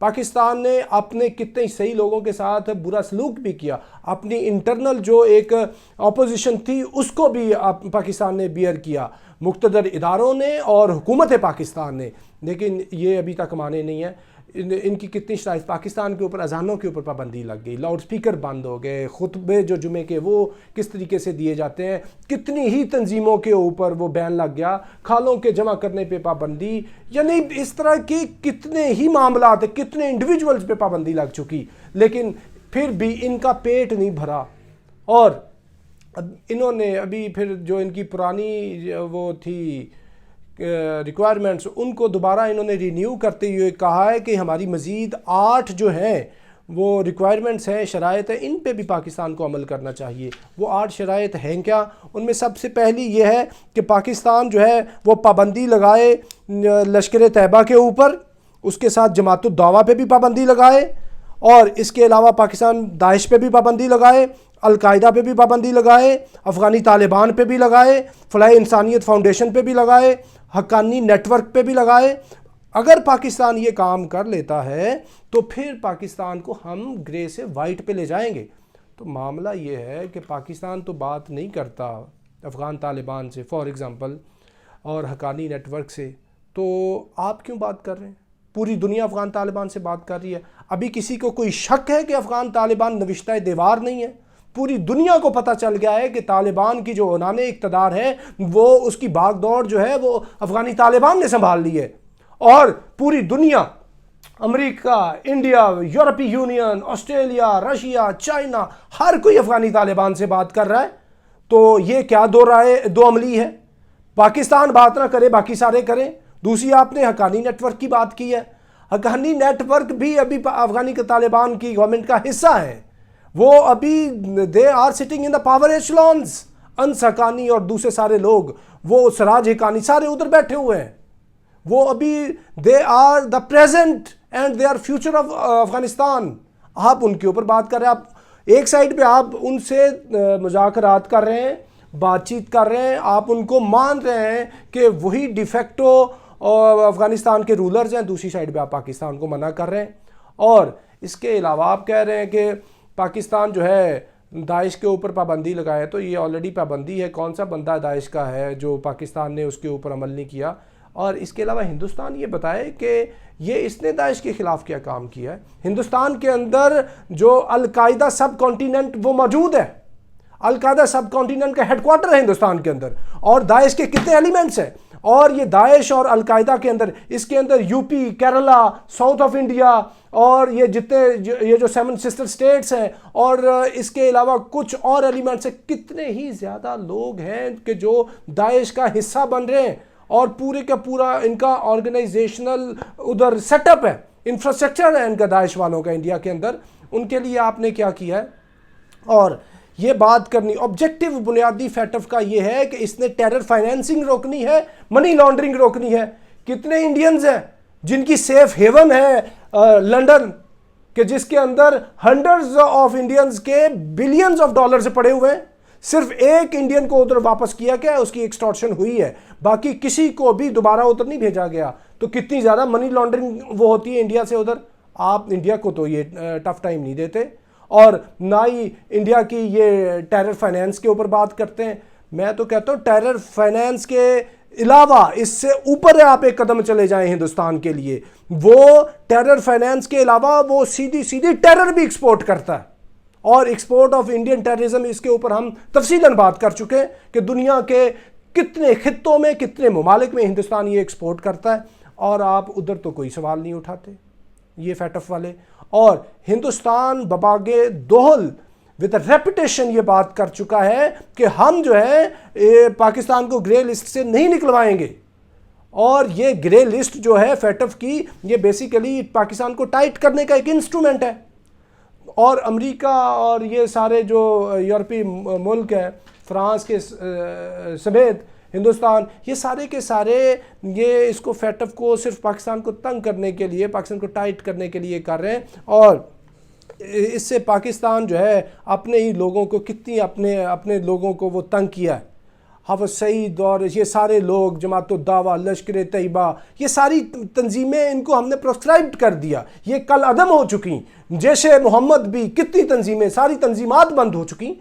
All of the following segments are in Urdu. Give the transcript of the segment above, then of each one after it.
پاکستان نے اپنے کتنے صحیح لوگوں کے ساتھ برا سلوک بھی کیا، اپنی انٹرنل جو ایک اپوزیشن تھی اس کو بھی پاکستان نے بیئر کیا، مقتدر اداروں نے اور حکومت پاکستان نے، لیکن یہ ابھی تک مانے نہیں ہیں۔ ان کی کتنی شرائط، پاکستان کے اوپر اذانوں کے اوپر پابندی لگ گئی، لاؤڈ سپیکر بند ہو گئے، خطبے جو جمعے کے وہ کس طریقے سے دیے جاتے ہیں، کتنی ہی تنظیموں کے اوپر وہ بین لگ گیا، کھالوں کے جمع کرنے پہ پابندی، یعنی اس طرح کے کتنے ہی معاملات ہیں، کتنے انڈیویجولز پہ پابندی لگ چکی، لیکن پھر بھی ان کا پیٹ نہیں بھرا۔ اور انہوں نے ابھی پھر جو ان کی پرانی وہ تھی ریکوائرمنٹس، ان کو دوبارہ انہوں نے رینیو کرتے ہوئے کہا ہے کہ ہماری مزید 8 جو ہیں وہ ریکوائرمنٹس ہیں، شرائط ہیں، ان پہ بھی پاکستان کو عمل کرنا چاہیے۔ وہ 8 شرائط ہیں کیا؟ ان میں سب سے پہلی یہ ہے کہ پاکستان جو ہے وہ پابندی لگائے لشکر طیبہ کے اوپر، اس کے ساتھ جماعت الدعوہ پہ بھی پابندی لگائے، اور اس کے علاوہ پاکستان داعش پہ بھی پابندی لگائے، القاعدہ پہ بھی پابندی لگائے، افغانی طالبان پہ بھی لگائے، فلاح انسانیت فاؤنڈیشن پہ بھی لگائے، حقانی نیٹ ورک پہ بھی لگائے۔ اگر پاکستان یہ کام کر لیتا ہے تو پھر پاکستان کو ہم گرے سے وائٹ پہ لے جائیں گے۔ تو معاملہ یہ ہے کہ پاکستان تو بات نہیں کرتا افغان طالبان سے فار ایگزامپل اور حقانی نیٹ ورک سے، تو آپ کیوں بات کر رہے ہیں؟ پوری دنیا افغان طالبان سے بات کر رہی ہے۔ ابھی کسی کو کوئی شک ہے کہ افغان طالبان نوشتہ دیوار نہیں ہے؟ پوری دنیا کو پتہ چل گیا ہے کہ طالبان کی جو عنان اقتدار ہے وہ اس کی بھاگ دوڑ جو ہے وہ افغانی طالبان نے سنبھال لی ہے، اور پوری دنیا، امریکہ، انڈیا، یورپی یونین، آسٹریلیا، رشیا، چائنا، ہر کوئی افغانی طالبان سے بات کر رہا ہے۔ تو یہ کیا دو عملی ہے؟ پاکستان بات نہ کرے باقی سارے کریں۔ دوسری آپ نے حقانی نیٹ ورک کی بات کی ہے، حقانی نیٹ ورک بھی ابھی افغانی طالبان کی گورنمنٹ کا حصہ ہے، وہ ابھی they are sitting in the power echelons, Anas Haqqani اور دوسرے سارے لوگ، وہ سراج حقانی سارے ادھر بیٹھے ہوئے ہیں، وہ ابھی they are the present and they are future of Afghanistan. آپ ان کے اوپر بات کر رہے ہیں، آپ ایک سائڈ پہ آپ ان سے مذاکرات کر رہے ہیں، بات چیت کر رہے ہیں، آپ ان کو مان رہے ہیں کہ وہی ڈیفیکٹو افغانستان کے رولرز ہیں، دوسری سائڈ پہ آپ پاکستان کو منع کر رہے ہیں۔ اور اس کے علاوہ آپ کہہ رہے ہیں کہ پاکستان جو ہے داعش کے اوپر پابندی لگائے، تو یہ آلریڈی پابندی ہے، کون سا بندہ داعش کا ہے جو پاکستان نے اس کے اوپر عمل نہیں کیا؟ اور اس کے علاوہ ہندوستان یہ بتائے کہ یہ اس نے داعش کے خلاف کیا کام کیا ہے؟ ہندوستان کے اندر جو القاعدہ سب کانٹیننٹ وہ موجود ہے، القاعدہ سب کانٹیننٹ کا ہیڈ کوارٹر ہے ہندوستان کے اندر، اور داعش کے کتنے ایلیمنٹس ہیں، اور یہ داعش اور القاعدہ کے اندر، اس کے اندر U P, Kerala, south of India, اور یہ جتنے یہ جو 7 سسٹر سٹیٹس ہیں، اور اس کے علاوہ کچھ اور ایلیمنٹس ہیں، کتنے ہی زیادہ لوگ ہیں کہ جو داعش کا حصہ بن رہے ہیں، اور پورے کا پورا ان کا آرگنائزیشنل ادھر سیٹ اپ ہے، انفراسٹرکچر ہے ان کا داعش والوں کا انڈیا کے اندر۔ ان کے لیے آپ نے کیا کیا ہے؟ اور یہ بات کرنی، آبجیکٹو بنیادی فیٹف کا یہ ہے کہ اس نے ٹیرر فائنینسنگ روکنی ہے، منی لانڈرنگ روکنی ہے۔ کتنے انڈینز ہیں جن کی سیف ہیون ہے لنڈن، کہ جس کے اندر ہنڈرڈز آف انڈینز کے بلینز آف ڈالرز پڑے ہوئے ہیں، صرف ایک انڈین کو ادھر واپس کیا گیا ہے، اس کی ایکسٹورشن ہوئی ہے، باقی کسی کو بھی دوبارہ ادھر نہیں بھیجا گیا۔ تو کتنی زیادہ منی لانڈرنگ وہ ہوتی ہے انڈیا سے ادھر۔ آپ انڈیا کو تو یہ ٹف ٹائم نہیں دیتے، اور نہ ہی انڈیا کی یہ ٹیرر فائنینس کے اوپر بات کرتے ہیں۔ میں تو کہتا ہوں ٹیرر فائنینس کے علاوہ اس سے اوپر آپ ایک قدم چلے جائیں ہندوستان کے لیے، وہ ٹیرر فائنینس کے علاوہ وہ سیدھی ٹیرر بھی ایکسپورٹ کرتا ہے، اور ایکسپورٹ آف انڈین ٹیررزم، اس کے اوپر ہم تفصیلاً بات کر چکے ہیں کہ دنیا کے کتنے خطوں میں، کتنے ممالک میں ہندوستان یہ ایکسپورٹ کرتا ہے، اور آپ ادھر تو کوئی سوال نہیں اٹھاتے یہ فیٹف والے۔ اور ہندوستان بباغے دوہل وتھ ریپوٹیشن یہ بات کر چکا ہے کہ ہم جو ہے پاکستان کو گرے لسٹ سے نہیں نکلوائیں گے، اور یہ گرے لسٹ جو ہے فیٹف کی، یہ بیسیکلی پاکستان کو ٹائٹ کرنے کا ایک انسٹرومنٹ ہے۔ اور امریکہ اور یہ سارے جو یورپی ملک ہیں، فرانس کے سمیت ہندوستان، یہ سارے کے سارے یہ اس کو فیٹف کو صرف پاکستان کو تنگ کرنے کے لیے، پاکستان کو ٹائٹ کرنے کے لیے کر رہے ہیں، اور اس سے پاکستان جو ہے اپنے ہی لوگوں کو کتنی اپنے لوگوں کو وہ تنگ کیا ہے۔ حافظ سعید اور یہ سارے لوگ، جماعت الدعوہ، لشکر طیبہ، یہ ساری تنظیمیں، ان کو ہم نے پروسکرائبڈ کر دیا، یہ کل عدم ہو چکی. جیش محمد بھی، کتنی تنظیمیں، ساری تنظیمات بند ہو چکی.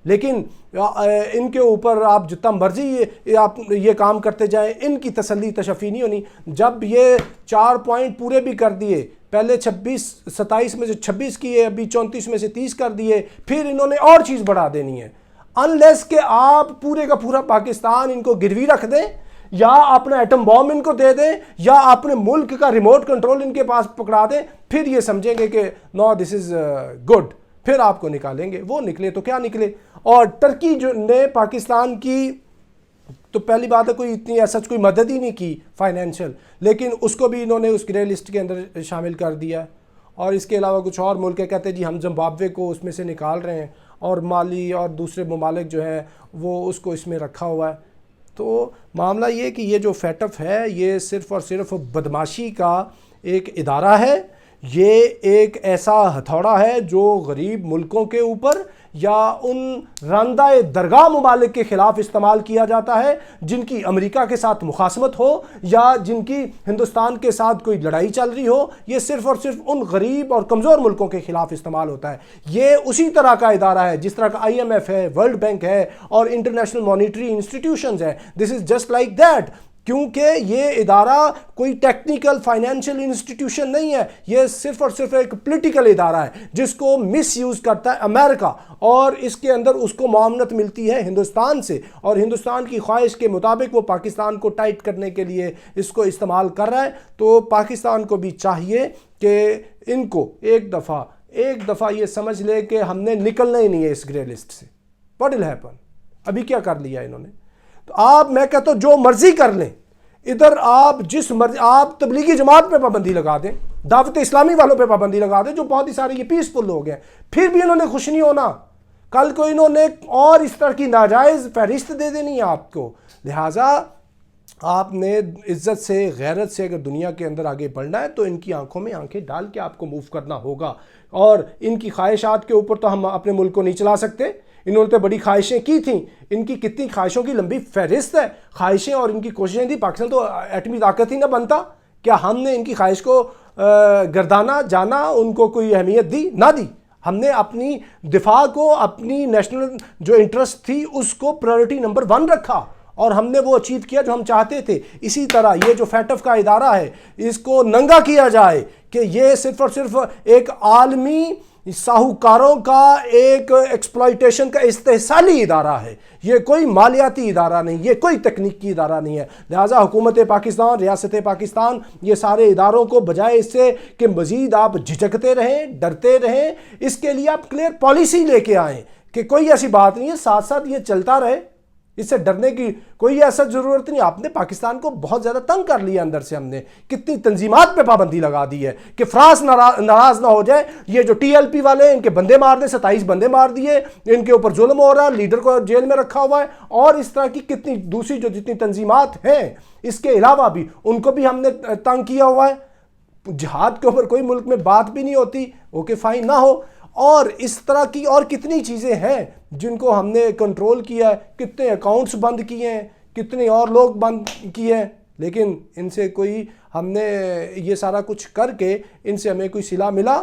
لیکن ان کے اوپر آپ جتنا مرضی آپ یہ کام کرتے جائیں، ان کی تسلی تشفی نہیں ہونی. جب یہ 4 پوائنٹ پورے بھی کر دیے، پہلے 27 میں سے 26 کیے، ابھی 34 میں سے 30 کر دیے، پھر انہوں نے اور چیز بڑھا دینی ہے. انلیس کہ آپ پورے کا پورا پاکستان ان کو گروی رکھ دیں، یا اپنا ایٹم بام ان کو دے دیں، یا اپنے ملک کا ریموٹ کنٹرول ان کے پاس پکڑا دیں، پھر یہ سمجھیں گے کہ نو دس از گڈ، پھر آپ کو نکالیں گے. وہ نکلے تو کیا نکلے. اور ٹرکی جو نے پاکستان کی تو پہلی بات ہے کوئی اتنی ایسا کوئی مدد ہی نہیں کی فائنینشیل، لیکن اس کو بھی انہوں نے اس گرے لسٹ کے اندر شامل کر دیا. اور اس کے علاوہ کچھ اور ملک کہتے ہیں جی ہم زمبابوے کو اس میں سے نکال رہے ہیں، اور مالی اور دوسرے ممالک جو ہیں وہ اس کو اس میں رکھا ہوا ہے. تو معاملہ یہ کہ یہ جو فیٹف ہے یہ صرف اور صرف بدماشی کا ایک ادارہ ہے. یہ ایک ایسا ہتھوڑا ہے جو غریب ملکوں کے اوپر یا ان راندہ درگاہ ممالک کے خلاف استعمال کیا جاتا ہے جن کی امریکہ کے ساتھ مخاصمت ہو یا جن کی ہندوستان کے ساتھ کوئی لڑائی چل رہی ہو. یہ صرف اور صرف ان غریب اور کمزور ملکوں کے خلاف استعمال ہوتا ہے. یہ اسی طرح کا ادارہ ہے جس طرح کا IMF ہے، ورلڈ بینک ہے اور انٹرنیشنل مانیٹری انسٹیٹیوشنز ہیں. دس از جسٹ لائک دیٹ. کیونکہ یہ ادارہ کوئی ٹیکنیکل فائنینشیل انسٹیٹیوشن نہیں ہے، یہ صرف اور صرف ایک پولیٹیکل ادارہ ہے جس کو مس یوز کرتا ہے امریکہ، اور اس کے اندر اس کو معاونت ملتی ہے ہندوستان سے، اور ہندوستان کی خواہش کے مطابق وہ پاکستان کو ٹائٹ کرنے کے لیے اس کو استعمال کر رہا ہے. تو پاکستان کو بھی چاہیے کہ ان کو ایک دفعہ یہ سمجھ لے کہ ہم نے نکلنا ہی نہیں ہے اس گرے لسٹ سے. What will happen? ابھی کیا کر لیا انہوں نے؟ تو آپ، میں کہتا ہوں جو مرضی کر لیں، ادھر آپ جس مرضی، آپ تبلیغی جماعت پہ پابندی لگا دیں، دعوت اسلامی والوں پہ پابندی لگا دیں جو بہت ہی سارے یہ پیسفل لوگ ہیں، پھر بھی انہوں نے خوش نہیں ہونا. کل کو انہوں نے اور اس طرح کی ناجائز فہرست دے دینی ہے آپ کو. لہٰذا آپ نے عزت سے، غیرت سے اگر دنیا کے اندر آگے بڑھنا ہے تو ان کی آنکھوں میں آنکھیں ڈال کے آپ کو موو کرنا ہوگا. اور ان کی خواہشات کے اوپر تو ہم اپنے ملک کو نہیں چلا سکتے. انہوں نے تو بڑی خواہشیں کی تھیں، ان کی کتنی خواہشوں کی لمبی فہرست ہے، خواہشیں اور ان کی کوششیں تھیں. پاکستان تو ایٹمی طاقت ہی نہ بنتا. کیا ہم نے ان کی خواہش کو گردانا جانا، ان کو کوئی اہمیت دی؟ نہ دی. ہم نے اپنی دفاع کو، اپنی نیشنل جو انٹرسٹ تھی اس کو پرائرٹی نمبر 1 رکھا، اور ہم نے وہ اچیو کیا جو ہم چاہتے تھے. اسی طرح یہ جو فیٹف کا ادارہ ہے اس کو ننگا کیا جائے کہ یہ صرف اور صرف ایک عالمی ساہوکاروں کا ایک ایکسپلائٹیشن کا استحصالی ادارہ ہے. یہ کوئی مالیاتی ادارہ نہیں، یہ کوئی تکنیکی ادارہ نہیں ہے. لہٰذا حکومت پاکستان، ریاست پاکستان، یہ سارے اداروں کو بجائے اس سے کہ مزید آپ جھجکتے رہیں، ڈرتے رہیں، اس کے لیے آپ کلیئر پالیسی لے کے آئیں کہ کوئی ایسی بات نہیں ہے، ساتھ ساتھ یہ چلتا رہے، اس سے ڈرنے کی کوئی ایسا ضرورت نہیں. آپ نے پاکستان کو بہت زیادہ تنگ کر لیا اندر سے. ہم نے کتنی تنظیمات پہ پابندی لگا دی ہے کہ فرانس ناراض نہ ہو جائے. یہ جو TLP والے ہیں ان کے بندے مار دیں، 27 بندے مار دیے، ان کے اوپر ظلم ہو رہا ہے، لیڈر کو جیل میں رکھا ہوا ہے، اور اس طرح کی کتنی دوسری جو جتنی تنظیمات ہیں اس کے علاوہ بھی ان کو بھی ہم نے تنگ کیا ہوا ہے. جہاد کے اوپر کوئی ملک میں بات بھی نہیں ہوتی، اوکے فائن نہ ہو. اور اس طرح کی اور کتنی چیزیں ہیں جن کو ہم نے کنٹرول کیا ہے، کتنے اکاؤنٹس بند کیے ہیں، کتنے اور لوگ بند کیے ہیں. لیکن ان سے کوئی، ہم نے یہ سارا کچھ کر کے ان سے ہمیں کوئی صلہ ملا؟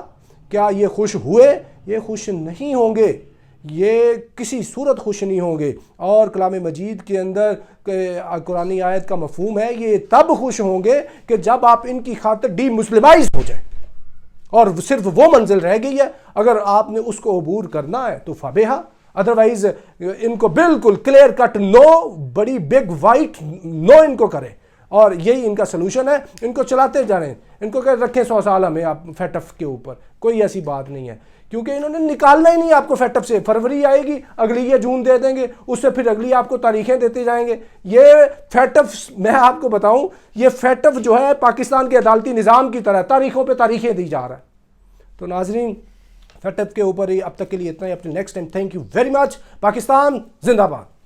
کیا یہ خوش ہوئے؟ یہ خوش نہیں ہوں گے، یہ کسی صورت خوش نہیں ہوں گے. اور کلام مجید کے اندر قرآن آیت کا مفہوم ہے، یہ تب خوش ہوں گے کہ جب آپ ان کی خاطر ڈی مسلمائز ہو جائیں، اور صرف وہ منزل رہ گئی ہے. اگر آپ نے اس کو عبور کرنا ہے تو فبیہا، ادروائز ان کو بالکل کلیئر کٹ نو، بڑی بگ وائٹ نو ان کو کریں. اور یہی ان کا سلوشن ہے. ان کو چلاتے جائیں، ان کو کہ رکھیں 100 سال ہمیں آپ فیٹف کے اوپر. کوئی ایسی بات نہیں ہے، کیونکہ انہوں نے نکالنا ہی نہیں آپ کو فیٹف سے. فروری آئے گی، اگلی یہ جون دے دیں گے، اس سے پھر اگلی آپ کو تاریخیں دیتے جائیں گے. یہ فیٹف، میں آپ کو بتاؤں، یہ فیٹف جو ہے پاکستان کے عدالتی نظام کی طرح تاریخوں پہ تاریخیں دی جا رہا ہے. تو ناظرین، فیٹف کے اوپر ہی اب تک کے لیے اتنا ہی. اپنے next time. Thank you very much. Pakistan زندہ باد.